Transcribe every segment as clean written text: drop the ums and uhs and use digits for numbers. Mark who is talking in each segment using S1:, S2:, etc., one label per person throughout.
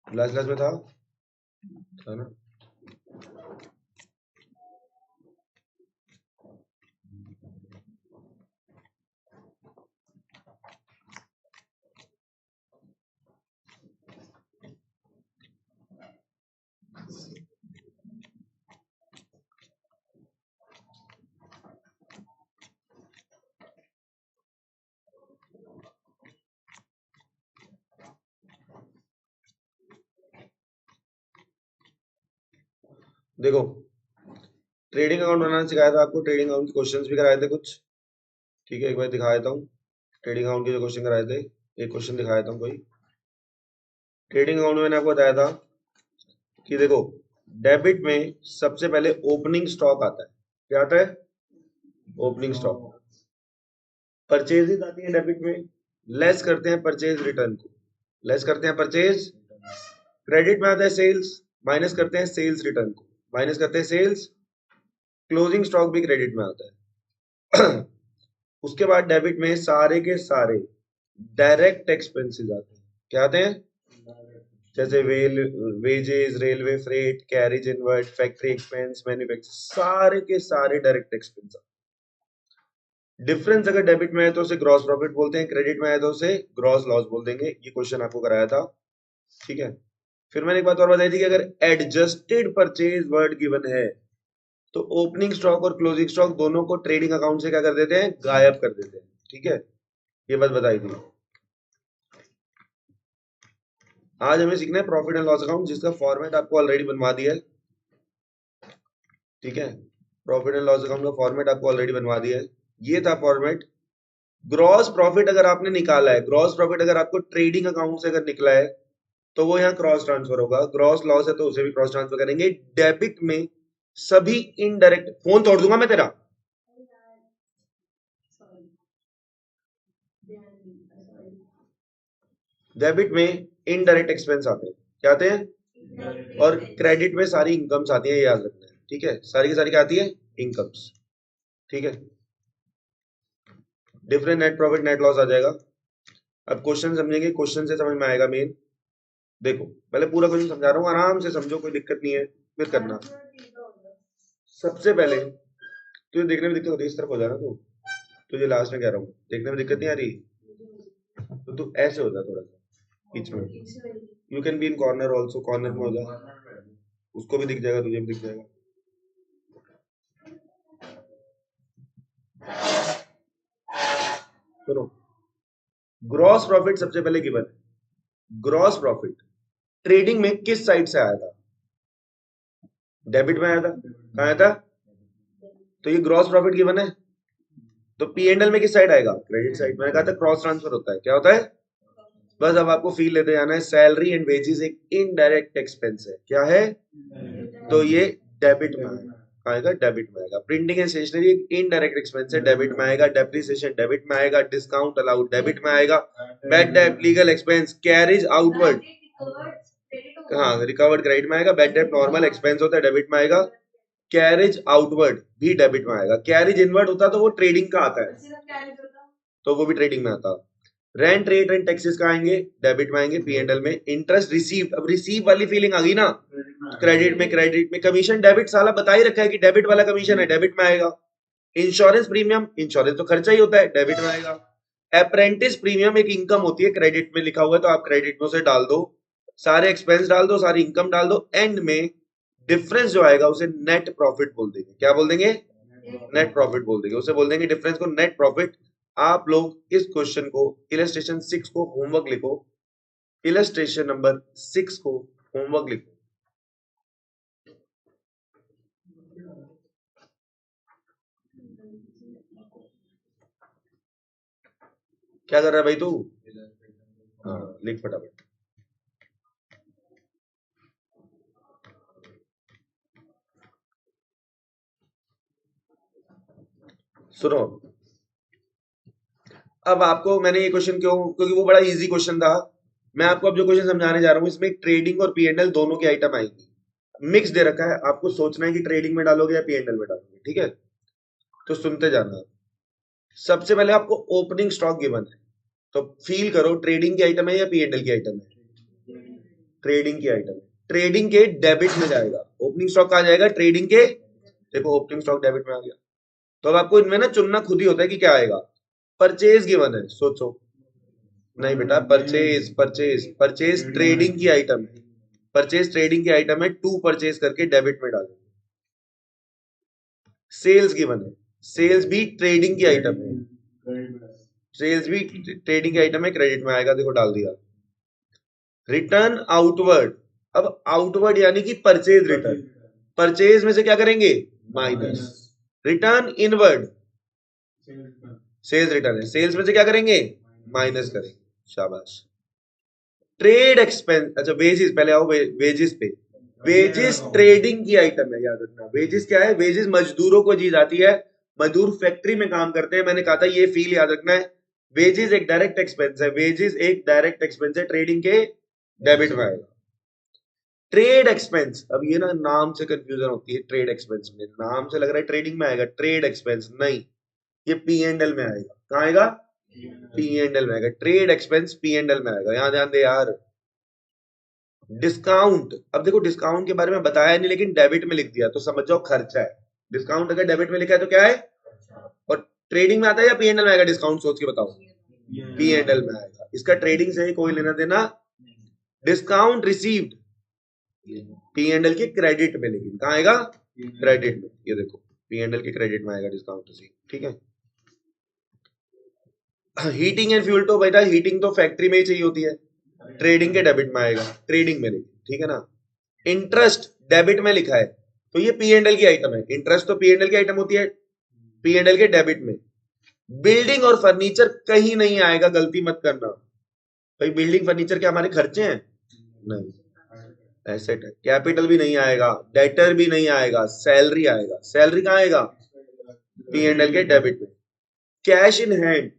S1: Last class में था ना। देखो, ट्रेडिंग अकाउंट बनाना सिखाया था आपको, ट्रेडिंग अकाउंट के क्वेश्चंस भी कराए थे कुछ। ठीक है, एक बार दिखा देता हूँ ट्रेडिंग अकाउंट के जो क्वेश्चन कराए थे। एक क्वेश्चन दिखा देता हूँ कोई। ट्रेडिंग अकाउंट में मैंने आपको बताया था कि देखो, डेबिट में सबसे पहले ओपनिंग स्टॉक आता है। क्या आता है? Opening stock. परचेजेज आती है डेबिट में, लेस करते हैं परचेज रिटर्न को, लेस करते हैं परचेज। क्रेडिट में आता है सेल्स, माइनस करते हैं सेल्स रिटर्न को, माइनस करते हैं सेल्स। क्लोजिंग स्टॉक भी क्रेडिट में आता है। उसके बाद डेबिट में सारे के सारे डायरेक्ट एक्सपेंसेस आते हैं। क्या आते हैं? जैसे wages, railway freight, carriage inward, factory expense, manufacture, सारे के सारे डायरेक्ट एक्सपेंस। डिफरेंस अगर डेबिट में है तो उसे ग्रॉस प्रॉफिट बोलते हैं, क्रेडिट में है तो उसे ग्रॉस लॉस बोल देंगे। ये क्वेश्चन आपको कराया था। ठीक है, फिर मैंने एक बात और बताई थी कि अगर एडजस्टेड परचेज वर्ड गिवन है तो ओपनिंग स्टॉक और क्लोजिंग स्टॉक दोनों को ट्रेडिंग अकाउंट से क्या कर देते हैं? गायब कर देते हैं। ठीक है, ये बात बताई थी। आज हमें सीखना है प्रॉफिट एंड लॉस अकाउंट, जिसका फॉर्मेट आपको ऑलरेडी बनवा दिया है। ठीक है, प्रॉफिट एंड लॉस अकाउंट का फॉर्मेट आपको ऑलरेडी बनवा दिया है। ये था फॉर्मेट। ग्रॉस प्रॉफिट अगर आपने निकाला है, ग्रॉस प्रॉफिट अगर आपको ट्रेडिंग अकाउंट से अगर निकला है तो वो यहाँ क्रॉस ट्रांसफर होगा। ग्रॉस लॉस है तो उसे भी क्रॉस ट्रांसफर करेंगे। डेबिट में सभी इनडायरेक्ट, फोन तोड़ दूंगा मैं तेरा। डेबिट में इनडायरेक्ट एक्सपेंस आते हैं। क्या आते हैं? और क्रेडिट में सारी इनकम्स आती है, ये याद रखना है। ठीक है, सारी की सारी क्या आती है? इनकम्स। ठीक है, different net profit net loss आ जाएगा। अब क्वेश्चन समझेंगे, क्वेश्चन से समझ में आएगा मेन। देखो, पहले पूरा क्वेश्चन समझा रहा हूँ, आराम से समझो, कोई दिक्कत नहीं है, फिर करना। सबसे पहले तुझे देखने में दिक्कत होती है, इस तरफ हो जाना तू। तुझे लास्ट में कह रहा हूँ, देखने में दिक्कत नहीं आ रही तो तू ऐसे हो जा थोड़ा सा बीच में। You can be in corner also, corner में हो जा, उसको भी दिख जाएगा, तुझे भी दिख जाएगा। सुनो, ग्रॉस प्रॉफिट सबसे पहले गिवन है। ग्रॉस प्रॉफिट ट्रेडिंग में किस साइड से आया था? डेबिट में आया था। कहाँ आया था? तो ये ग्रॉस प्रॉफिट गिवन है, तो पी एंड एल में किस साइड आएगा? Credit side. मैंने कहा था क्रॉस ट्रांसफर होता है। क्या होता है? बस अब आपको फील लेते जाना है। सैलरी एंड वेजेस एक इनडायरेक्ट एक्सपेंस है। क्या है? तो ये डेबिट में आएगा, डेबिट में आएगा। प्रिंटिंग एंड स्टेशनरी एक इनडायरेक्ट एक्सपेंस है, डेबिट में आएगा। डेप्रिसिएशन डेबिट में आएगा। डिस्काउंट अलाउड डेबिट में आएगा। Bad debt legal expense carriage outward, हाँ, रिकवर्ड क्रेडिट में आएगा। बैड डेट नॉर्मल एक्सपेंस होता है, डेबिट में आएगा। कैरिज आउटवर्ड भी डेबिट में आएगा। कैरिज इनवर्ड होता तो वो ट्रेडिंग का आता है, तो वो भी ट्रेडिंग में आता। रेंट रेट एंड टैक्सेस का आएंगे, डेबिट में आएंगे पी एंड एल में। इंटरेस्ट रिसीव्ड, अब रिसीव वाली फीलिंग आ गई ना, क्रेडिट में। क्रेडिट में कमीशन डेबिट, साला बता ही रखा है कि डेबिट वाला कमीशन है, डेबिट में आएगा। इंश्योरेंस प्रीमियम, इंश्योरेंस तो खर्चा ही होता है, डेबिट में आएगा। अप्रेंटिस प्रीमियम एक इनकम होती है, क्रेडिट में लिखा हुआ है तो आप क्रेडिट में उसे डाल दो। सारे एक्सपेंस डाल दो, सारी इनकम डाल दो। एंड में डिफरेंस जो आएगा उसे नेट प्रॉफिट बोल देंगे। क्या बोल देंगे? नेट प्रॉफिट बोल देंगे, उसे बोल देंगे डिफरेंस को नेट प्रॉफिट। आप लोग इस क्वेश्चन को, इलस्ट्रेशन 6 को होमवर्क लिखो, इलस्ट्रेशन नंबर 6 को होमवर्क लिखो। क्या कर रहा है भाई तू? हाँ, लिख फटाफट। सुनो, अब आपको मैंने ये क्वेश्चन क्यों, क्योंकि वो बड़ा इजी क्वेश्चन था। मैं आपको अब जो क्वेश्चन समझाने जा रहा हूँ इसमें ट्रेडिंग और पीएनएल दोनों की आइटम आएंगी। मिक्स दे रखा है, आपको सोचना है कि ट्रेडिंग में डालोगे या पीएनएल में डालोगे। ठीक है, तो सुनते जाना। सबसे पहले आपको ओपनिंग स्टॉक गिवन है, तो फील करो ट्रेडिंग की आइटम है या पी एंड एल की आइटम है? ट्रेडिंग की आइटम है, ट्रेडिंग के डेबिट में जाएगा। ओपनिंग स्टॉक कहा जाएगा? ट्रेडिंग के, देखो ओपनिंग स्टॉक डेबिट में आ गया। तो अब आपको इनमें ना चुनना खुद ही होता है कि क्या आएगा। परचेज गिवन है, सोचो। नहीं बेटा, परचेज परचेज परचेज ट्रेडिंग की आइटम है, परचेज ट्रेडिंग की आइटम है, टू परचेज करके डेबिट में डालेंगे। सेल्स गिवन है, सेल्स भी ट्रेडिंग की आइटम है, सेल्स भी ट्रेडिंग की आइटम है, क्रेडिट में आएगा, देखो डाल दिया। रिटर्न आउटवर्ड, अब आउटवर्ड यानी कि परचेज रिटर्न, परचेज में से क्या करेंगे? Minus. Return inward, sales return है, सेल्स में से क्या करेंगे? माइनस करेंगे, शाबाश। ट्रेड एक्सपेंस, अच्छा वेजेस, पहले आओ वेजेस पे। वेजेस ट्रेडिंग की आइटम है, याद रखना। वेजेस क्या है? वेजेस मजदूरों को दी जाती है, मजदूर फैक्ट्री में काम करते हैं, मैंने कहा था ये फील याद रखना है। वेजेस एक डायरेक्ट एक्सपेंस है, वेजेस एक डायरेक्ट एक्सपेंस है, ट्रेडिंग के डेबिट में आएगा। ट्रेड एक्सपेंस, अब ये ना नाम से कंफ्यूजन होती है, ट्रेड एक्सपेंस में नाम से लग रहा है ट्रेडिंग में आएगा, ट्रेड एक्सपेंस नहीं, ये पी एंड एल में आएगा। कहाँ आएगा? पी एंड एल में आएगा, trade expense P and L में आएगा, यहां ध्यान दे यार। डिस्काउंट, अब देखो डिस्काउंट के बारे में बताया नहीं लेकिन डेबिट में लिख दिया तो समझ जाओ खर्चा है। डिस्काउंट अगर डेबिट में लिखा है तो क्या है? और ट्रेडिंग में आता है या पी एंड एल में आएगा? डिस्काउंट सोच के बताओ। पी एंड एल में आएगा, इसका ट्रेडिंग से कोई लेना देना। Discount received P and L के क्रेडिट में, लेकिन कहाँ आएगा? क्रेडिट में, ये देखो पी एंड एल के क्रेडिट में आएगा डिस्काउंट रिसीव, ठीक है। हीटिंग एंड फ्यूल, तो बेटा हीटिंग तो फैक्ट्री में ही चाहिए होती है, ट्रेडिंग के डेबिट में आएगा, ट्रेडिंग में नहीं, ठीक है ना। इंटरेस्ट डेबिट में लिखा है तो ये पी एंड एल की आइटम है, इंटरेस्ट तो पी एंड एल की आइटम होती है, पी एंड एल के डेबिट में। बिल्डिंग और फर्नीचर कहीं नहीं आएगा, गलती मत करना भाई। बिल्डिंग फर्नीचर क्या हमारे खर्चे हैं? नहीं, एसेट है। कैपिटल भी नहीं आएगा, डेटर भी नहीं आएगा, सैलरी आएगा। सैलरी कहाँ आएगा? पी एंड एल के डेबिट में। कैश इन हैंड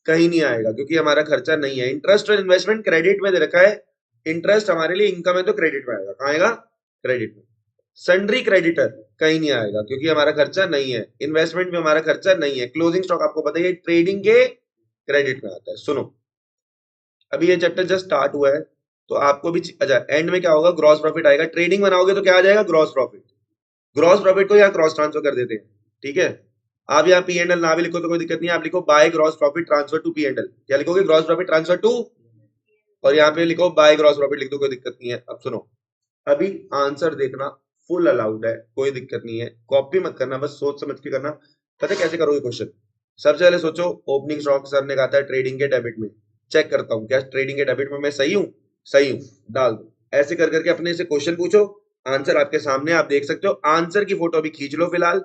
S1: कहीं नहीं आएगा क्योंकि हमारा खर्चा नहीं है। इंटरेस्ट और इन्वेस्टमेंट क्रेडिट में दे रखा है, इंटरेस्ट हमारे लिए इनकम है तो क्रेडिट में आएगा, कहाँ आएगा? क्रेडिट में। सन्ड्री क्रेडिटर कहीं नहीं आएगा क्योंकि हमारा खर्चा नहीं है, इन्वेस्टमेंट में हमारा खर्चा नहीं है। क्लोजिंग स्टॉक आपको पता है ट्रेडिंग के क्रेडिट में आता है। सुनो, अभी ये चैप्टर जस्ट स्टार्ट हुआ है तो आपको भी अच्छा एंड में क्या होगा? ग्रॉस प्रॉफिट आएगा। ट्रेडिंग बनाओगे तो क्या आ जाएगा? Gross profit. ग्रॉस प्रॉफिट को यहाँ क्रॉस ट्रांसफर कर देते हैं, ठीक है। आप यहाँ पी एंड एल ना भी लिखो तो कोई दिक्कत नहीं है, आप लिखो by gross profit transfer to P and L. क्या लिखोगे? ग्रॉस प्रॉफिट ट्रांसफर टू, और यहाँ पे लिखो बाय ग्रॉस प्रॉफिट लिख दो, कोई दिक्कत नहीं है। अब सुनो, अभी आंसर देखना फुल अलाउड है, कोई दिक्कत नहीं है, कॉपी मत करना, बस सोच समझ के करना। पता है कैसे करोगे क्वेश्चन? सबसे पहले सोचो ओपनिंग स्टॉक सर ने कहा था ट्रेडिंग के डेबिट में, चेक करता हूँ क्या ट्रेडिंग के डेबिट में मैं सही हूँ? सही हूँ, डाल दो। ऐसे कर करके अपने से क्वेश्चन पूछो, आंसर आपके सामने आप देख सकते हो। आंसर की फोटो अभी खींच लो फिलहाल,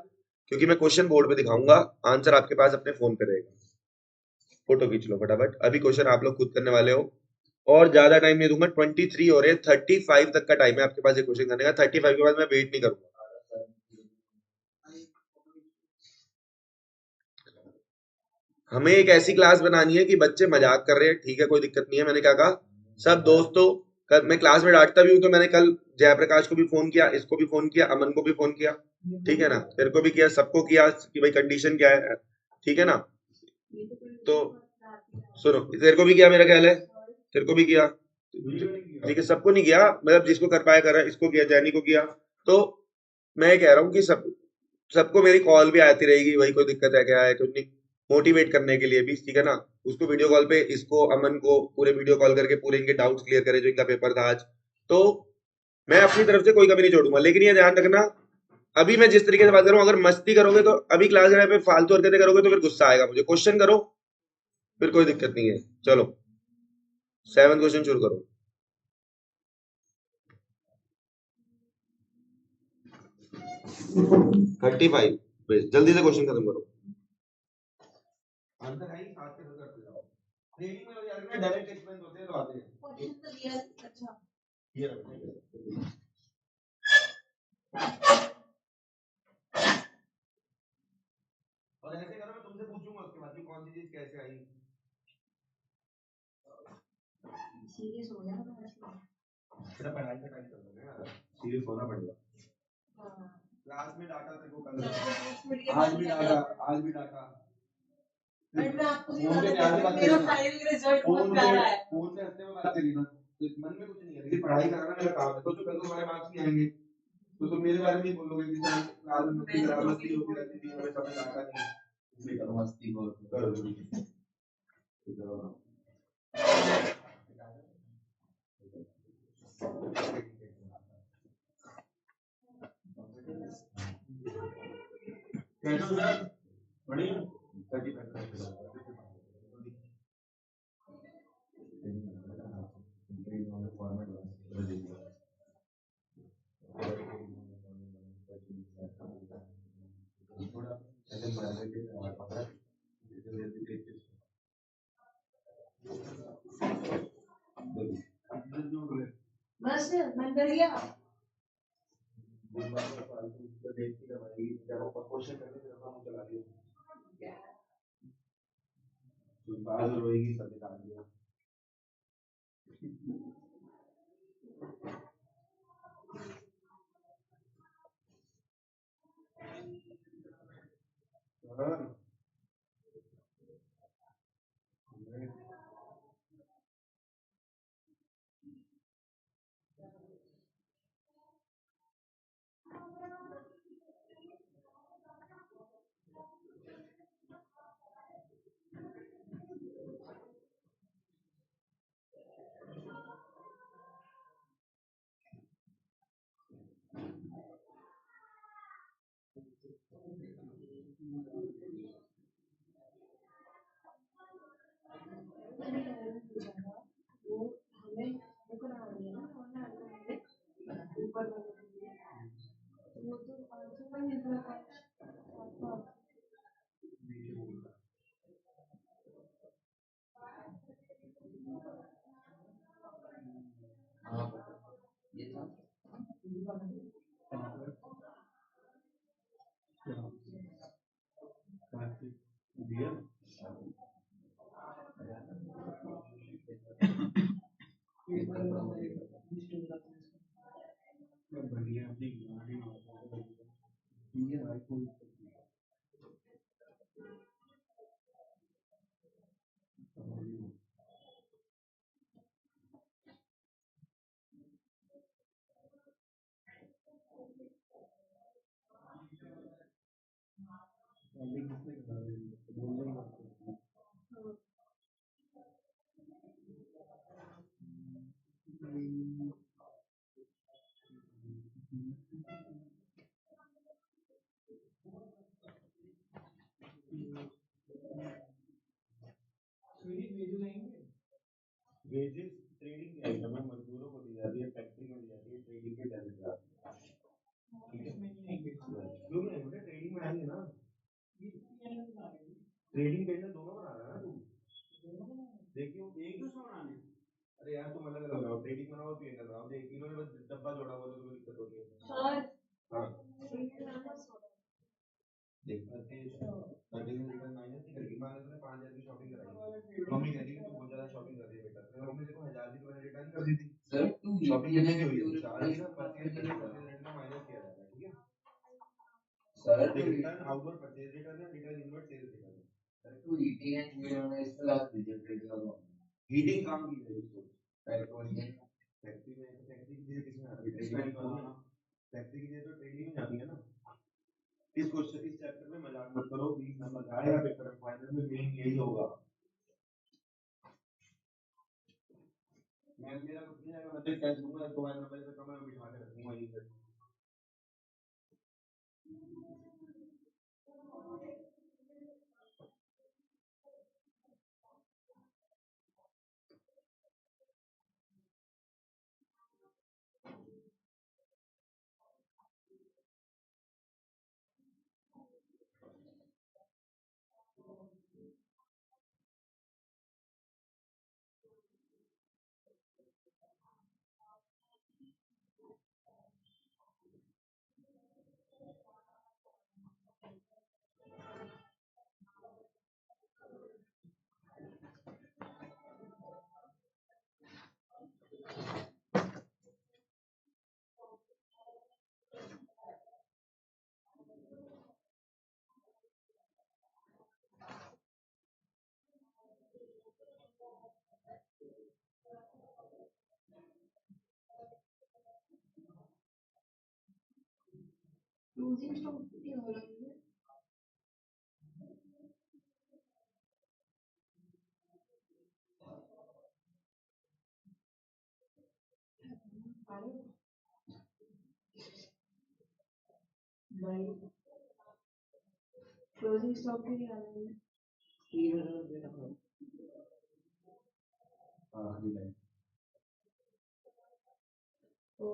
S1: क्योंकि मैं क्वेश्चन बोर्ड पे दिखाऊंगा, आंसर आपके पास अपने फोन पे रहेगा। फोटो खींच लो फटाफट, अभी क्वेश्चन आप लोग खुद करने वाले हो और ज्यादा टाइम नहीं दूंगा। 23 हो रहे हैं, 35 तक का टाइम है आपके पास ये क्वेश्चन करने का। 35 के बाद मैं वेट नहीं करूंगा। हमें एक ऐसी क्लास बनानी है कि बच्चे मजाक कर रहे हैं, ठीक है, कोई दिक्कत नहीं है। मैंने क्या कहा, सब दोस्तों, कल मैं क्लास में डांटता भी हूँ तो मैंने कल जयप्रकाश को भी फोन किया, इसको भी फोन किया, अमन को भी फोन किया, ठीक है ना, तेरे को भी किया, सबको किया कि भाई कंडीशन क्या है, ठीक है ना। तो सुनो, तेरे को भी किया मेरा ख्याल है, तेरे को भी किया, ठीक है, सबको नहीं किया, मतलब जिसको कर पाया कर रहा है, इसको किया, जैनी को किया। तो मैं कह रहा हूँ कि सबको मेरी कॉल भी आती रहेगी, भाई कोई दिक्कत है क्या है कुछ नहीं, मोटिवेट करने के लिए भी, ठीक है ना। उसको वीडियो कॉल पे, इसको अमन को पूरे वीडियो कॉल करके पूरे इनके डाउट्स क्लियर करे जो इनका पेपर था आज। तो मैं अपनी तरफ से कोई कमी नहीं छोड़ूंगा, लेकिन ये ध्यान रखना, अभी मैं जिस तरीके से बात कर रहा हूँ, अगर मस्ती करोगे तो अभी क्लास पे फालतू हरकतें करोगे तो फिर गुस्सा आएगा मुझे। क्वेश्चन करो, फिर कोई दिक्कत नहीं है। चलो 7 क्वेश्चन शुरू करो। 35, जल्दी से क्वेश्चन खत्म करो। आंसर है ही, साथ के साथ करते जाओ। ट्रेनिंग में यार ना डायरेक्ट एक्सपेंस होते हैं तो आते हैं। क्वेश्चन तो दिया, अच्छा ये रखो। और ऐसे करो, मैं तुमसे पूछूंगा उसके बाद कि कौन सी चीज कैसे आई। सीरियस हो गया मेरा, पढ़ाई का टाइम चल रहा है यार, सीरियस होना पड़ेगा। क्लास में डाटा तेरे को कल, आज भी डाटा, आज भी डाटा।
S2: मैं आपको मेरा फाइनल रिजल्ट बहुत प्यारा है।
S1: फोन पे हंसते हुए बात करी ना, तो मन में कुछ नहीं है, लेकिन पढ़ाई कराना मेरा काम है। तो जो कल तुम्हारे मार्क्स नहीं आएंगे तो तुम मेरे बारे में ही बोलोगे कि सर क्लास में मस्ती होती रहती थी, हमें समझ आता नहीं। इसलिए करो मस्ती करो। कैसे हो सर? बढ़िया।
S2: बस मैं डर गया।
S1: रोएगी सब बता दिया। वेजेस ट्रेडिंग के आइटम में मजदूरों को दी जाती है, फैक्ट्री में दी जाती है, ट्रेडिंग के टाइम पे आती है। ठीक है, क्यों नहीं बेटा, ट्रेडिंग में आएंगे ना। ट्रेडिंग पेंडल दोनों बना रहा है ना तू। देखियो एक दूसरा बनाने। अरे यार तुम अलग अलग बनाओ, ट्रेडिंग बनाओ पेंडल बनाओ, देख इन्होंने बस डब्बा जोड़ा हुआ तो तुम्हें दिक्कत होती है। हाँ देख माइनस नहीं करेगी, मान लो तुमने 5,000 की शॉपिंग कराई, मम्मी कहती है कि तू बहुत ज्यादा शॉपिंग कर रही है बेटा, तो मम्मी देखो 1,000 की तुम्हें रिटर्न कर दी थी। सर तू शॉपिंग कितने की हुई है? चार्ज ना परचेज रेट में माइनस किया जाता है। ठीक है sir, return outward purchase return है, रिटर्न इनवर्ड सेल्स रिटर्न है। सर तू हीटिंग एंड कूलिंग में इसके साथ डिजिटल ट्रेडिंग का हीटिंग काम की है इसको फैक्ट्री में, तो फैक्ट्री की चीजें किसमें आती है? ट्रेडिंग में आती है। फैक्ट्री की चीजें तो ट्रेडिंग में आती है ना। इस क्वेश्चन इस चैप्टर में मजाक मत करो, 20 नंबर का आएगा पेपर में, फाइनल में मेन यही होगा। मैं मेरा कुछ नहीं आएगा, मैं तो टेस्ट दूंगा, तुम्हारे नंबर पे कम है, मैं बिठा के रखूंगा यहीं पे।
S2: क्लोजिंग स्टॉक भी हो रहा है। क्लोजिंग स्टॉक भी आ रहा है। ओ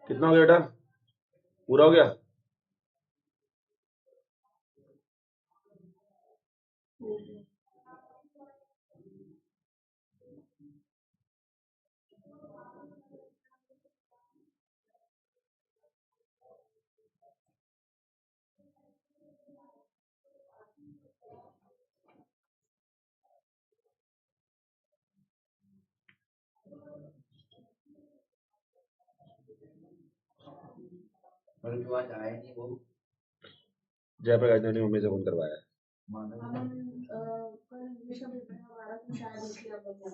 S1: कितना हो गया बेटा? पूरा हो गया? जयप्रकाश ने मम्मी से फोन करवाया है।
S2: कल इंग्लिश का पेपर है हमारा, तो शायद इसलिए आप लोग आए।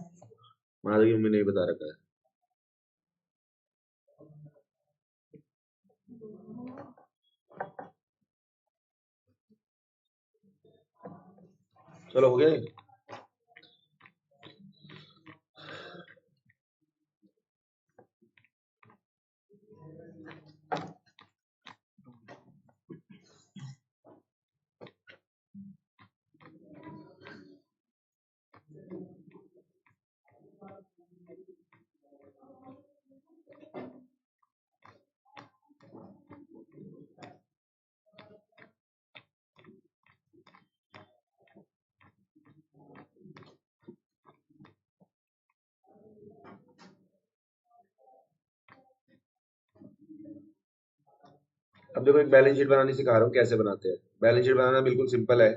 S1: माधव की मम्मी ने बता रखा है। चलो हो गया ये? अब देखो एक बैलेंस शीट बनानी सिखा रहा हूँ, कैसे बनाते हैं। बैलेंस शीट बनाना बिल्कुल सिंपल है।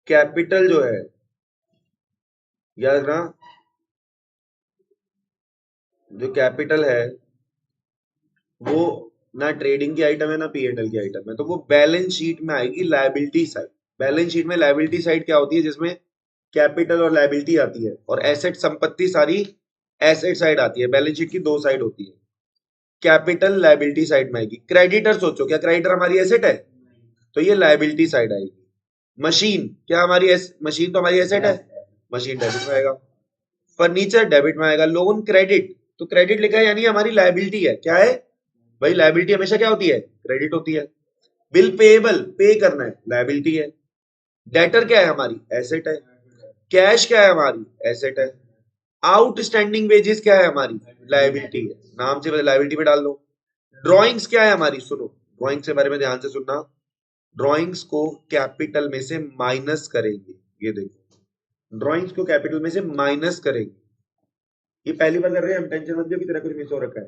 S1: कैपिटल जो है, याद रखना, जो कैपिटल है वो ना ट्रेडिंग की आइटम है ना पी एंड एल की आइटम है, तो वो बैलेंस शीट में आएगी लायबिलिटी साइड। बैलेंस शीट में लायबिलिटी साइड क्या होती है, जिसमें कैपिटल और लायबिलिटी आती है, और एसेट संपत्ति सारी एसेट साइड आती है। बैलेंस शीट की दो साइड होती है, कैपिटल लायबिलिटी साइड में आएगी। क्रेडिटर सोचो, क्या क्रेडिटर हमारी एसेट है? तो ये लायबिलिटी साइड आएगी। मशीन क्या हमारी मशीन तो हमारी एसेट है, मशीन डेबिट में आएगा। फर्नीचर डेबिट में आएगा। लोन क्रेडिट, तो क्रेडिट लिखा है यानी हमारी लायबिलिटी है। क्या है भाई? लायबिलिटी हमेशा क्या होती है? क्रेडिट होती है। बिल पेएबल, पे करना है, लायबिलिटी है। डेटर क्या है हमारी? एसेट है। कैश क्या है हमारी? एसेट है। आउटस्टैंडिंग वेजेस क्या है हमारी? लायबिलिटी है। नाम से लायबिलिटी में डाल दो। ड्रॉइंग्स क्या है हमारी? सुनो, ड्रॉइंग्स के बारे में ध्यान से सुनना। ड्रॉइंग्स को कैपिटल में से माइनस करेंगे। ये देखो, ड्रॉइंग्स को कैपिटल में से माइनस करेंगे। ये पहली बार कर रहे हैं हम, टेंशन मत लो कि तेरा कुछ मिस हो रखा है।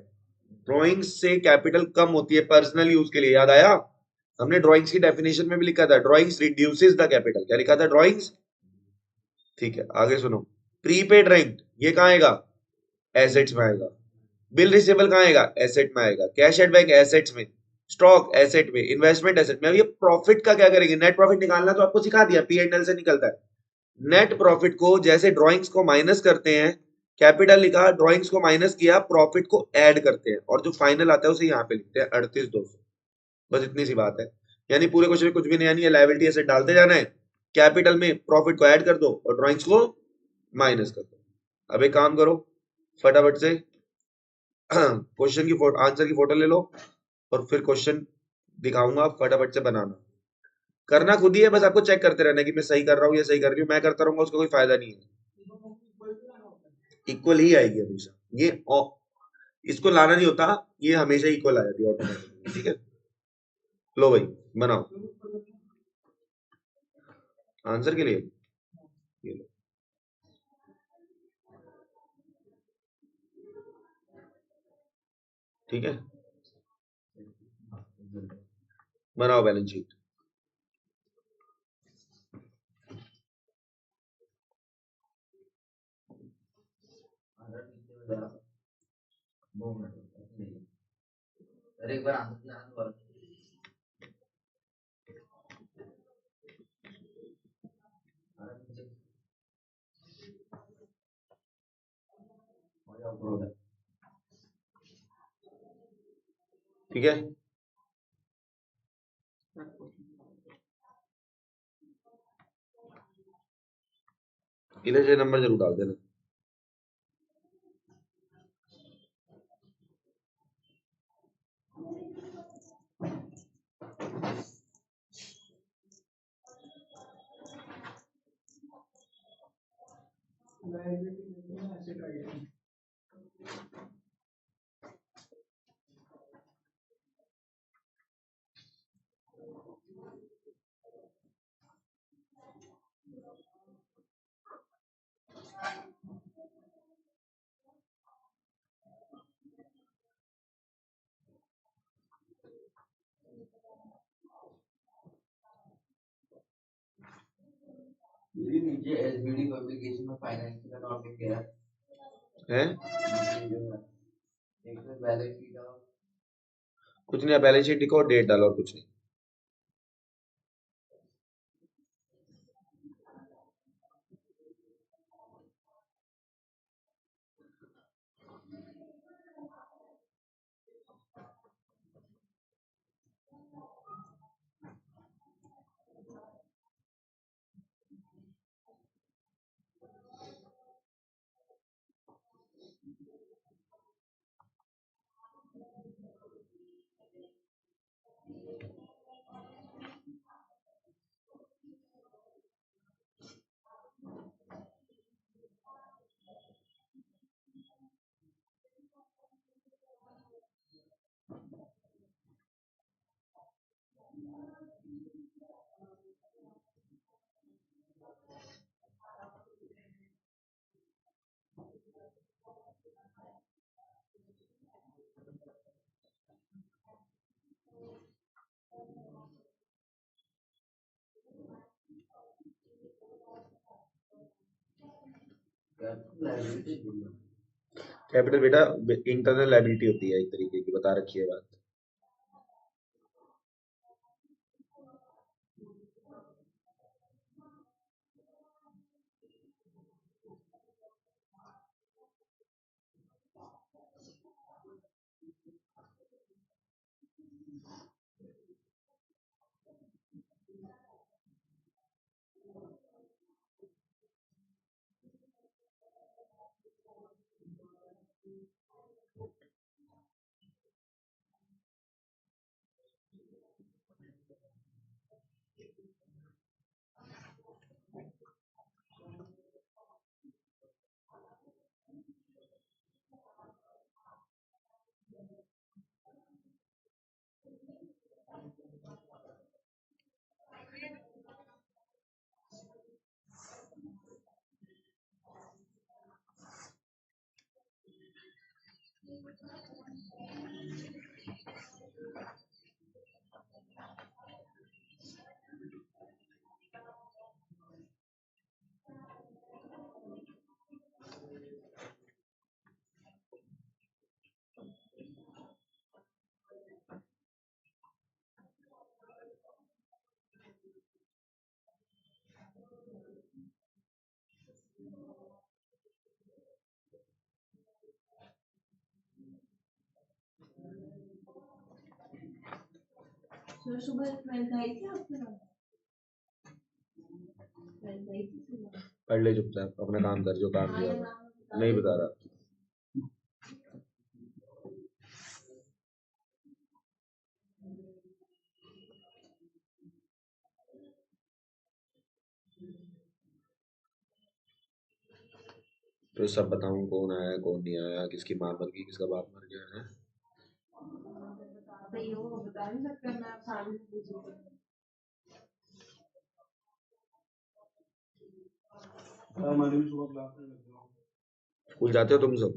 S1: ड्रॉइंग्स से कैपिटल कम होती है पर्सनल यूज के लिए, याद आया? हमने ड्रॉइंग्स की डेफिनेशन में भी लिखा था, ड्रॉइंग्स रिड्यूसेस द कैपिटल। क्या लिखा था? ड्रॉइंग्स। ठीक है, आगे सुनो। प्रीपेड रेंट ये कहाँ आएगा? एसेट्स में आएगा। बिल रिसीवेबल कहाँ आएगा? एसेट में आएगा। कैश एट बैंक एसेट्स में। स्टॉक एसेट में। इन्वेस्टमेंट एसेट में। अब ये प्रॉफिट का क्या करेंगे? नेट प्रॉफिट निकालना तो आपको सिखा दिया, पी एंड एल से निकलता है। नेट प्रॉफिट को जैसे ड्रॉइंग्स को माइनस करते हैं, कैपिटल लिखा, ड्रॉइंग्स को माइनस किया, प्रॉफिट को ऐड करते हैं, और जो फाइनल आता है उसे यहाँ पे लिखते हैं 38,200। बस इतनी सी बात है। यानी पूरे क्वेश्चन में कुछ भी नया नहीं है, लायबिलिटी एसेट डालते जाना है, कैपिटल में प्रॉफिट को ऐड कर दो और ड्रॉइंग्स को माइनस कर दो। अब एक काम करो, फटाफट से क्वेश्चन की आंसर की फोटो ले लो, और फिर क्वेश्चन दिखाऊंगा, फटाफट से बनाना। करना खुद ही है, बस आपको चेक करते रहना कि मैं सही कर रहा हूँ या सही कर रही हूँ। मैं करता रहूंगा उसका कोई फायदा नहीं है। इक्वल ही आएगी हमेशा ये, इसको लाना नहीं होता, ये हमेशा इक्वल आ जाती है ऑटोमेटिकली। ठीक है, लो भाई बनाओ आंसर के लिए। ये लो, ठीक है, बनाओ बैलेंस शीट।
S2: एक बार आंसर
S1: ठीक है, इधर से नंबर जरूर डाल देना।
S2: नीचे एसबीडी पब्लिकेशन में फाइनेंशियल का टॉपिक है
S1: है
S2: एक तो बैलेंस शीट और
S1: कुछ नहीं, बैलेंस शीट लिखो और डेट डालो, और कुछ नहीं। कैपिटल बेटा इंटरनल लायबिलिटी होती है, एक तरीके की बता रखी है बात।
S2: सुबह 12 आई थी आपके पास? 12 आई थी सुबह?
S1: पढ़ ले चुपचाप, अपना काम कर जो काम दिया हुआ है। नहीं बता रहा। तो सब बताऊं कौन आया कौन नहीं आया, किसकी माँ मर गई किसका बाप मर गया है।
S2: बताते ही हो, बता नहीं सकते मैं आप सामने पूछूंगा।
S3: हमारे भी सुबह क्लास में लग जाओ।
S1: स्कूल जाते हो तुम सब?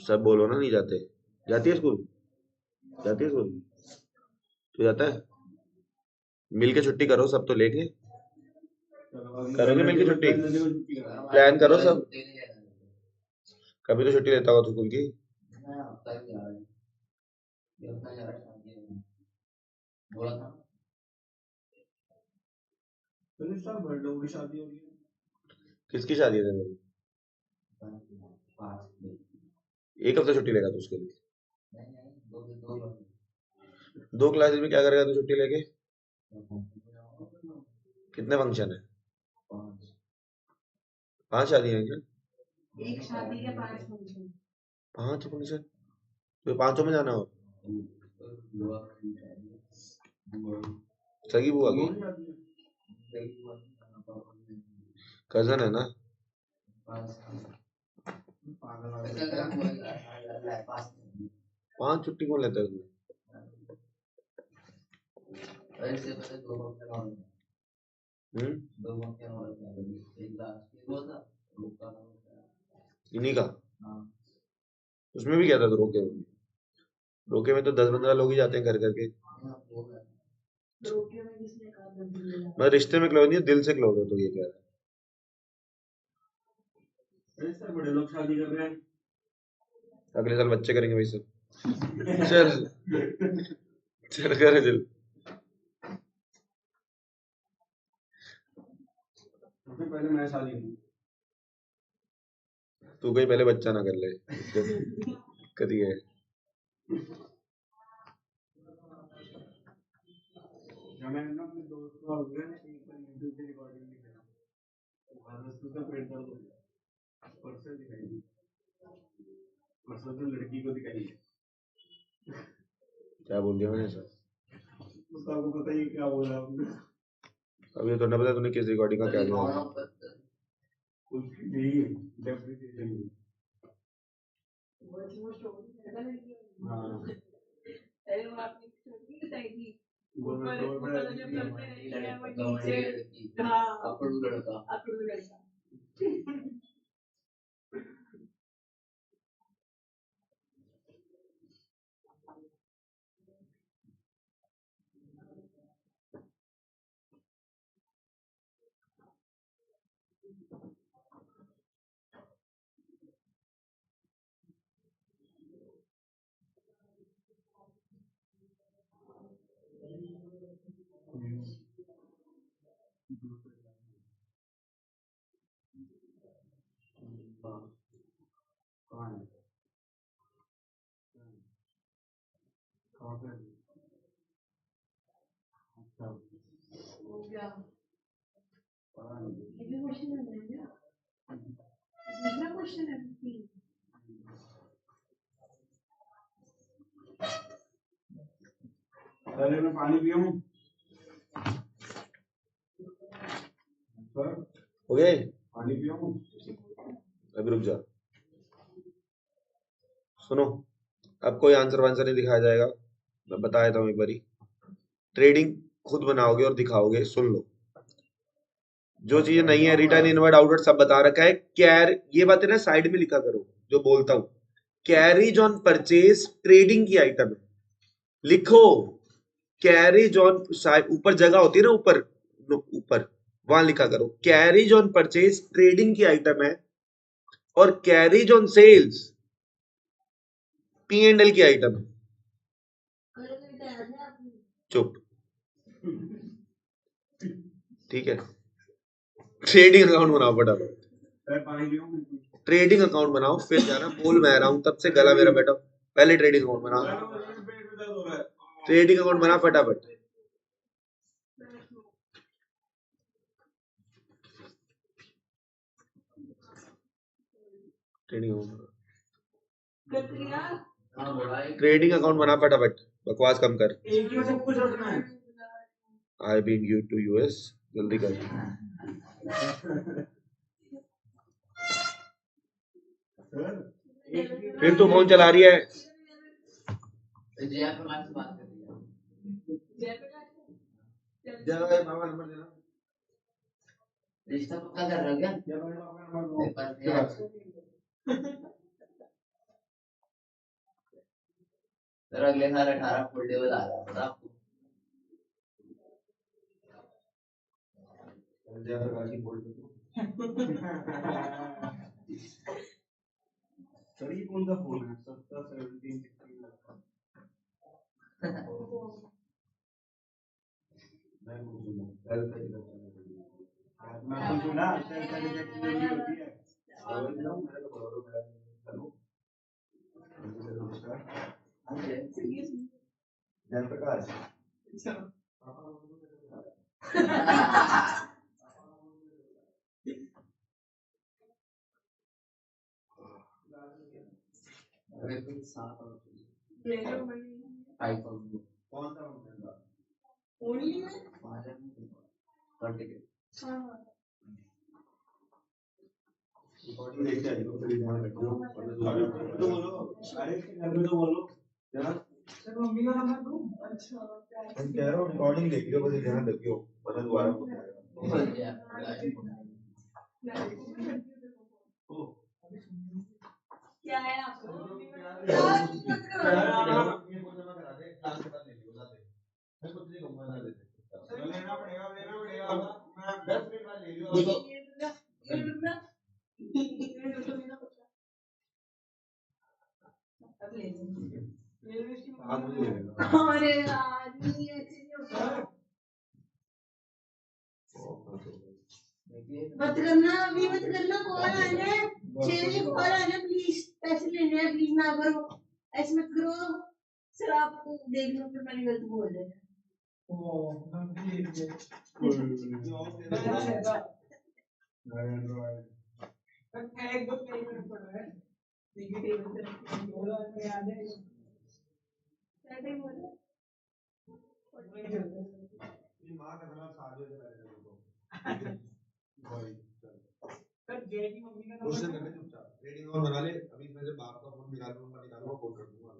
S1: सब बोलो ना, नहीं जाते। जाती है स्कूल? जाती है स्कूल? तू जाता है? मिल के छुट्टी करो सब तो लेके। करोगे मिल के छुट्टी? प्लान करो सब। कभी तो छुट्टी लेता होगा तू स्कूल की।
S3: की शादी हो रही है।
S1: किसकी शादी है तेरी? एक हफ्ता छुट्टी लेगा तू उसके लिए? दो क्लासेस में क्या करेगा तू छुट्टी लेके? कितने फंक्शन है? 5 शादियां हैं क्या?
S2: एक शादी के 5 फंक्शन।
S1: 5 फंक्शन? तो 5 में जाना हो? सगी बुआ की कजन है ना? 5 छुट्टी कौन लेता है उसमें? इन्हीं का? उसमें भी क्या था तो रोके में? रोके में तो 10-15 लोग ही जाते हैं घर करके।
S2: रोके में किसने कहा था दिल्ली
S1: मैं रिश्ते में क्लोज नहीं है, दिल से क्लोज हो तो ये क्या है?
S3: ऐसे बड़े लोग शादी कर रहे हैं।
S1: अगले साल बच्चे करेंगे भाई सब। चल चल करे चल।
S3: सबसे पहले मैं शादी करूँ।
S1: तू कोई पहले बच्चा ना कर ले, कदी है।
S3: मैंने ना अपने दोस्त को एक बार यूट्यूब पे रिकॉर्डिंग दिखाया, उसका पेट दर्द हो गया। परसों दिखाई थी, परसों तो लड़की को दिखाई है।
S1: क्या बोल दिया मैंने सर?
S3: उसका आपको पता ही क्या बोला आपने?
S1: अब ये तो ना पता तूने किस रिकॉर्डिंग का क्या दिया।
S3: उसकी नहीं डेप्रिसिएशन की।
S2: वो स्टोरी है ना लड़की वाली।
S3: हाँ
S2: अरे वो आपने स्टोरी बताई थी।
S3: वो
S2: ऊपर
S3: तो
S2: ऊपर जब करते हैं वो नीचे। हाँ अकड़ू लड़का।
S3: कौन है? कहाँ पे? अच्छा,
S4: हो गया।
S3: पता नहीं।
S4: ये भी क्वेश्चन है क्या? दूसरा क्वेश्चन है 15।
S3: पहले मैं पानी पीऊं सर,
S1: हो गए?
S3: पानी पीऊं?
S1: अभी रुक जा, सुनो, अब कोई आंसर वांसर नहीं दिखाया जाएगा, मैं बता देता हूँ एक बारी। ट्रेडिंग खुद बनाओगे और दिखाओगे, सुन लो। जो चीजें नहीं है, रिटर्न इनवर्ड आउटवर्ड सब बता रखा है। ये बातें ना साइड में लिखा करो जो बोलता हूँ। कैरीज ऑन परचेज ट्रेडिंग की आइटम है, लिखो। कैरीज ऑन, ऊपर जगह होती है ना, ऊपर ऊपर वहां लिखा करो कैरीज ऑन परचेज ट्रेडिंग की आइटम है, और कैरीज ऑन सेल्स P&L की आइटम है। चुप, ठीक है। ट्रेडिंग अकाउंट बनाओ फटाफट,
S3: सर पानी पीऊं?
S1: ट्रेडिंग अकाउंट बनाओ, फिर जाना। बोल मैं रहा हूं तब से, गला मेरा बैठा। पहले ट्रेडिंग अकाउंट बना,
S3: सर मेरे पेट में दर्द हो रहा है।
S1: ट्रेडिंग अकाउंट बना फटाफट। ट्रेडिंग अकाउंट बना फटाफट, बकवास कम कर।
S3: एक ही में सब कुछ रखना है।
S1: I been you to US, जल्दी कर।
S3: सर
S1: फिर तू फोन चला रही है।
S2: जयप्रकाश से बात कर रही है।
S1: जय बाबा नंबर देना।
S2: रिश्ता पक्का कर रहा है क्या? मेरे पास नहीं है। सर अगले साल 18 फोल्डेबल आ रहा है, पता आपको?
S3: सर ये कौन सा फोन है? 17 17 16 लगता है। मैं तो सुना सेल सर्टिफिकेट जरूरी होती है।
S1: जयप्रकाश,
S2: अरे कुछ साफ और
S1: कौन सा होगा? रिकॉर्डिंग देखते हैं तो फिर ध्यान रखो, वरना दोबारा
S3: तो बोलो, अरे इसके घर में तो बोलो
S1: क्या?
S3: सर मम्मी का नंबर दूं? अच्छा
S1: मैं कह रहा हूँ रिकॉर्डिंग देखियो, बस ध्यान रखियो, वरना दोबारा मत आएगा।
S4: क्या है आपको?
S3: लेना पड़ेगा मैं 10 मिनट बाद ले लूंगा।
S4: अरे यार ये ऐसे नहीं होता। मत करना अभी, मत करना। कॉल आना है 6 बजे, कॉल आना प्लीज। पैसे लेने हैं प्लीज, ना करो ऐसे, मत करो सर। आप देख लो फिर मैंने गलत बोल दिया। एक दो मिनट पड़ रहा है, टेबल पे रख याद है क्या टाइम हो रहा है?
S1: माँ का नाम साजो से पहले देखो।
S3: जेडी मम्मी का
S1: क्वेश्चन करने चुपचाप, रेडिंग ऑन बना ले। अभी इसमें से बाप का फोन निकालूंगा, फोन कर दूंगा।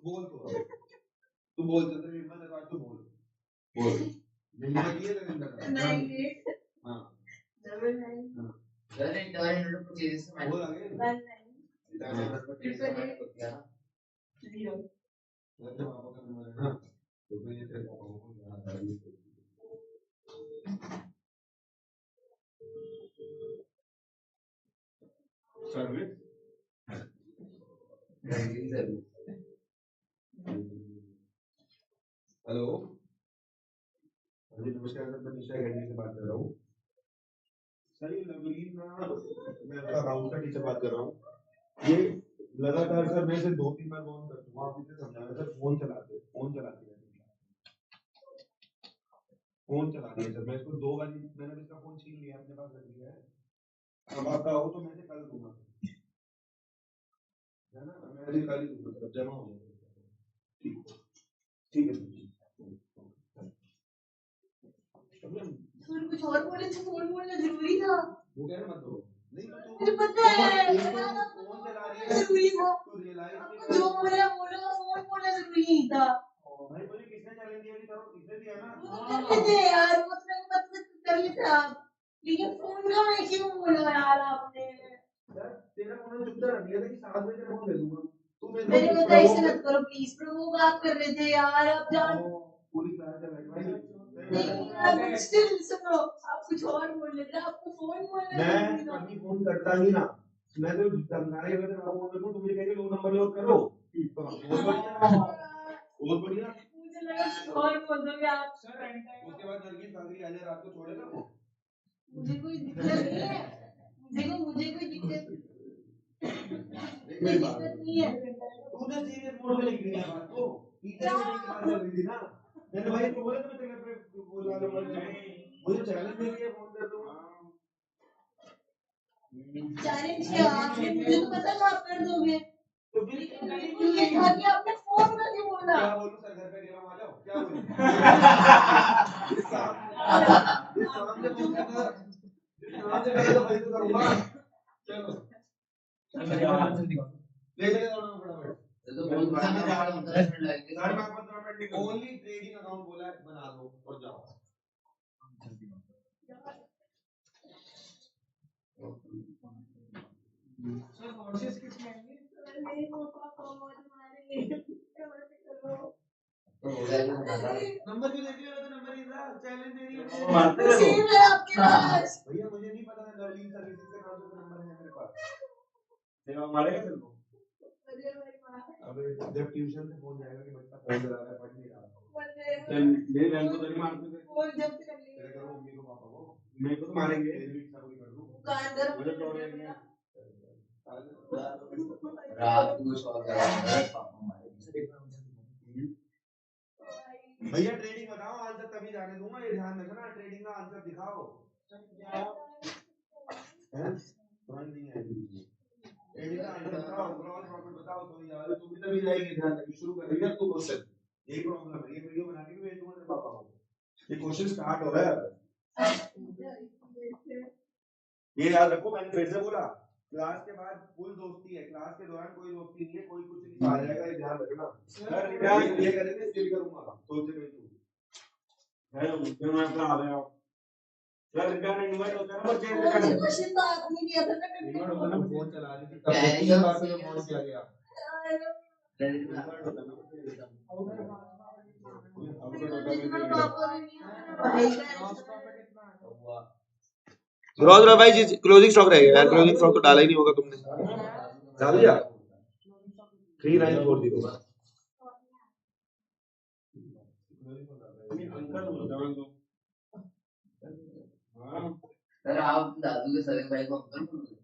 S1: बोल तू बोल, चल हिम्मत है तो आज तू बोल हिम्मत ये तो हाँ
S2: सर इंटरनेट पर चीजें से मैंने
S1: बोल आगे।
S2: इंटरनेट पर चीजें से मैंने कुछ किया ना।
S1: तेरे पापा का नंबर है ना, तो फिर ये तेरे पापा को याद आ रही है।
S3: Service
S2: banking service.
S1: हेलो अभी नमस्कार सर, मैं निशा अकेडमी से बात कर रहा हूँ। सर ये लवलीन ना, मैं उसका अकाउंट का टीचर बात कर रहा हूँ। ये लगातार सर मैं इसे 2-3 बार फोन कर दूंगा, आप इसे समझाना सर, फोन चलाते रहते हैं सर। मैं इसको 2 बार मैंने इसका फोन छीन लिया, अपने पास रख लिया है। अब आप कहो तो मैं इसे कल दूंगा, है ना? मैं इसे कल ही दूंगा सर, जमा हो जाएगा। ठीक है
S4: फिर कुछ और बोले तो फोन बोलना जरूरी था।
S1: वो कह रहे मत दो। नहीं तो
S4: मुझे पता है
S1: फोन चला रही है,
S4: जरूरी था।
S1: तू रियलाइज
S4: आपको जो बोला बोलो, फोन बोलना जरूरी नहीं था।
S1: भाई मुझे किसने चैलेंज दिया कि करो, किसने दिया ना?
S4: वो तो कर लेते यार, वो तो मेरे को पता था कर लेते आप, लेकिन फोन का मैं क्यों बोला यार आपने?
S1: यार तेरा फोन चुपचाप रख लिया था कि 7 बजे तेरा फोन ले लूंगा। तू मेरे
S4: मैंने
S1: को
S4: बताया ऐसे मत करो प्लीज, प्रभु आप कर रहे थे यार, आप जान
S1: पूरी क्लास चल रही भाई।
S4: नहीं यार, बट स्टिल सुनो, आप कुछ और बोल रहे थे, आपको फोन बोलना
S1: मैं
S4: जरूरी था।
S1: कभी फोन करता ही ना, मैं तो दंगाई वगैरह फोन करूं तो मुझे कहेंगे लो नंबर लोड करो, बहुत बढ़िया।
S4: मुझे लगा कुछ और बोल दोगे आप।
S1: उसके बाद नरगिस भाग रही, आजा रात को छोड़ेगा वो।
S4: मुझे कोई दिक्कत नहीं है, मुझे कोई दिक्कत नहीं है।
S1: तूने सीरियस मोड में लिख दिया बात को, टीचर की बात चल रही थी ना। मैंने भाई तो बोला था मैं तेरे पे बोला था, मुझे चैलेंज दे दिया, फोन कर दूंगा।
S4: चैलेंज क्या आपने, मुझे तो पता था आप कर दोगे,
S1: तो फिर
S4: लेकिन बिल्कुल ये था कि आपने फोन करके बोला।
S1: क्या बोलूं सर, घर पे अकेला हूं, आ जाओ, क्या बोलूं? सामने पूछा था, सामने कहा तो वही तो करूंगा। चलो ले चले जाओ ना फटाफट।
S2: तो फोन में 10 मिनट लगेंगे।
S1: 15 मिनट निकल। ओनली ट्रेडिंग अकाउंट बोला है, बना दो और जाओ।
S3: सर हॉर्सेस किस लेंगे?
S4: मेरे पापा बहुत मारेंगे,
S1: नंबर क्यों देख लिया? तो नंबर ही था, चैलेंज दे रही है।
S4: सेव है आपके पास।
S1: भैया मुझे नहीं पता है, लवलीन सर्विसेज के नाम से तो नंबर है मेरे पास। सेवा मारेगा तेरे को?
S4: अरे भाई मार।
S1: अबे जब ट्यूशन से फोन जाएगा कि बच्चा फोन चला रहा है, पढ़ नहीं रहा,
S3: चल ले रैंक को तो नहीं मारते थे।
S4: फोन जब्त कर लिए।
S1: तेरे करो मम्मी को पापा को, मेरे को तो मारेंगे, तेरी भी सब कर दूं।
S4: कान दर्द
S1: मुझे तो मारेंगे।
S2: रात को कुछ और करेंगे, पापा मारेंगे।
S1: भैया ट्रेडिंग बताओ, आंसर तभी जाने दूंगा, ये ध्यान रखना, ट्रेडिंग का आंसर दिखाओ। हैं? समझ नहीं आएगी ट्रेडिंग का आंसर बताओ, ग्रॉस प्रॉफिट बताओ, तो यार तू भी तभी जाएगी, ध्यान रखिए, शुरू कर रही है तू क्वेश्चन। यही प्रॉब्लम है, ये वीडियो बना के भी भेज दूंगा तेरे पापा को, ये क्वेश्चन स्टार्ट हो रहा है। ये याद रखो, मैंने फिर से बोला, क्लास के बाद फुल दोस्ती है, क्लास के दौरान कोई दोस्ती नहीं है, कोई कुछ नहीं आ जाएगा, ये ध्यान रखना। सर ये करेंगे, स्किल करूंगा, सोच रही तू है, मैं अपना आ गया। सर रिटर्न इनवाइट होता है ना, बच्चे
S4: मुझे क्वेश्चन तो आपने दिया था ना,
S1: इनवाइट होता है ना, फोन चला रही थी तब 3 बार तुझे फोन किया गया।
S2: क्रेडिट में
S1: इनवाइट होता है ना बच्चे,
S4: जितना पापा ने दिया था ना भाई का
S2: हुआ।
S1: ग्रॉस भाई जी क्लोजिंग स्टॉक रहेगा यार, क्लोजिंग स्टॉक तो डाला ही नहीं होगा तुमने, डाल दिया 3940।
S2: सर आप दादू के सगे भाई को अंकल बोलोगे?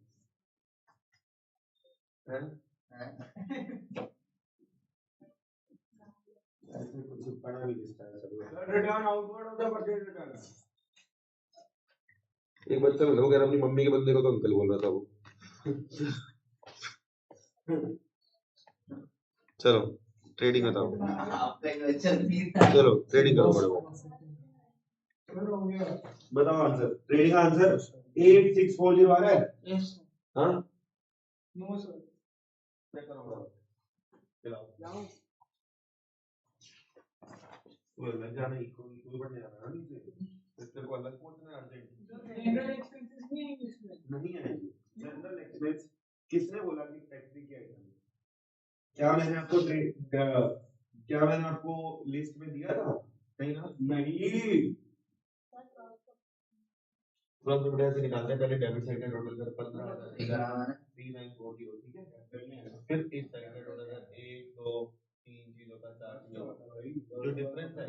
S1: एक बच्चा लोग यार अपनी मम्मी के बंदे को तो अंकल बोल रहा था वो। चलो ट्रेडिंग बताओ,
S2: आपका एक बच्चा नहीं था।
S1: चलो ट्रेडिंग करो बड़े बताओ आंसर, ट्रेडिंग का आंसर 8640 आ रहा है। हाँ
S3: नो सर।
S1: चेक करो चलाओ लग जाना ही, कोई बढ़ने जाना है नीचे, तेरे को अलग पहुंचना है अर्जेंट।
S3: जनरल एक्सपेंसेस नहीं है इसमें,
S1: नहीं है जनरल एक्सपेंस। किसने बोला कि फैक्ट्री की आइटम? क्या मैंने आपको लिस्ट में दिया था? नहीं ना, नहीं। तुरंत रुपये से निकालते हैं, पहले डेबिट साइड का टोटल कर 15,3940, ठीक है। फिर इस साइड का टोटल कर 1 2 3 चीजों का 4 चीजों का, जो डिफरेंस है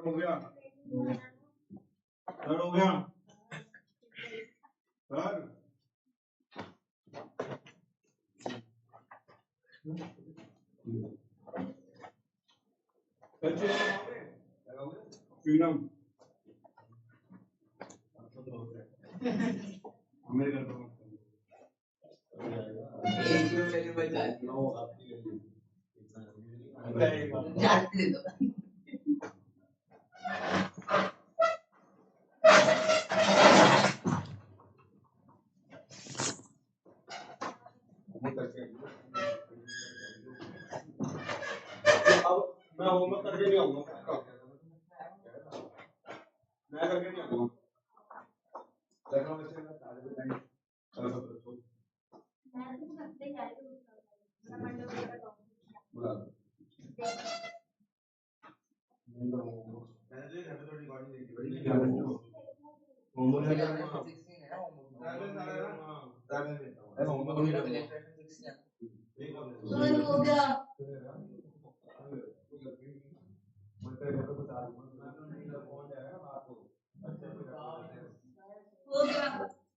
S3: हो गया सर, हो गया सर। फ्रीडम मेरे घर पर
S2: जाते दो
S3: अब मैं होमवर्क करके नहीं आऊंगा, मैं करके नहीं आऊंगा।
S4: हो गया हो गया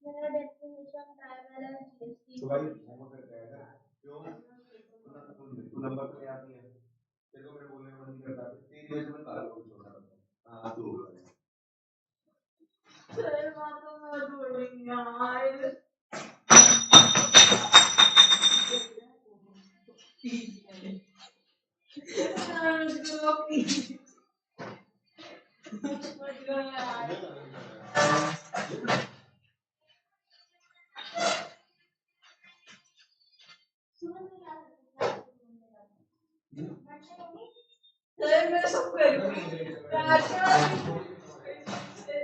S4: मेरा डेस्टिनेशन ट्रैवल है जीएसटी
S1: नंबर तो याद नहीं है तेरे को मेरे बोलने में मन नहीं करता तेरी वजह से मैं काल को छोड़ रहा हूं। हां तू बोल रहा है
S4: सर बातों में बोलेंगे यार सर मैं सब करूंगी प्यार से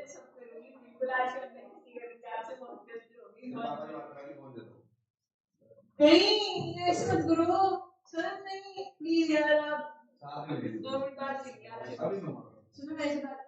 S4: सब करूंगी बिल्कुल आज कल मैं किसी का प्यार से बहुत करती होगी नहीं ऐसे मत करो सर नहीं प्लीज यार आप 2 मिनट बाद से यार सुनो मैं ऐसे बात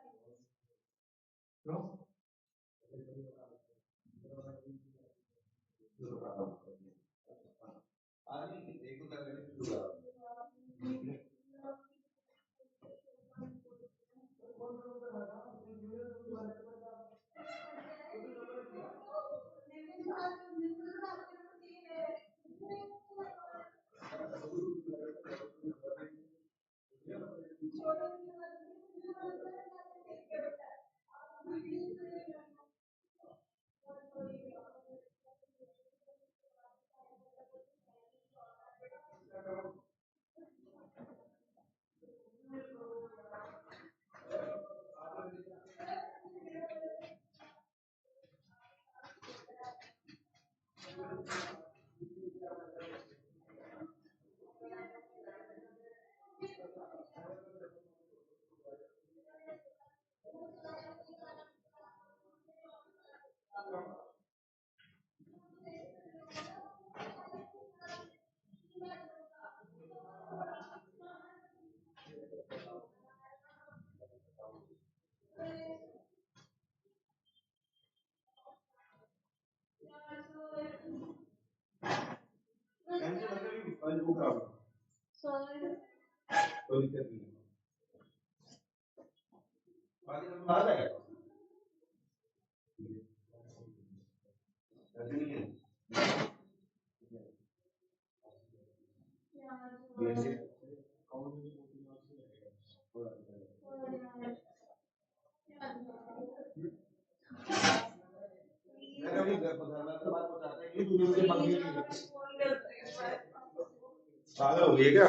S1: पागल हो गई है क्या?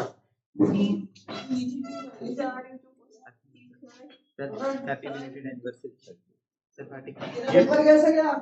S5: Happy belated anniversary sir.
S4: कैसे गया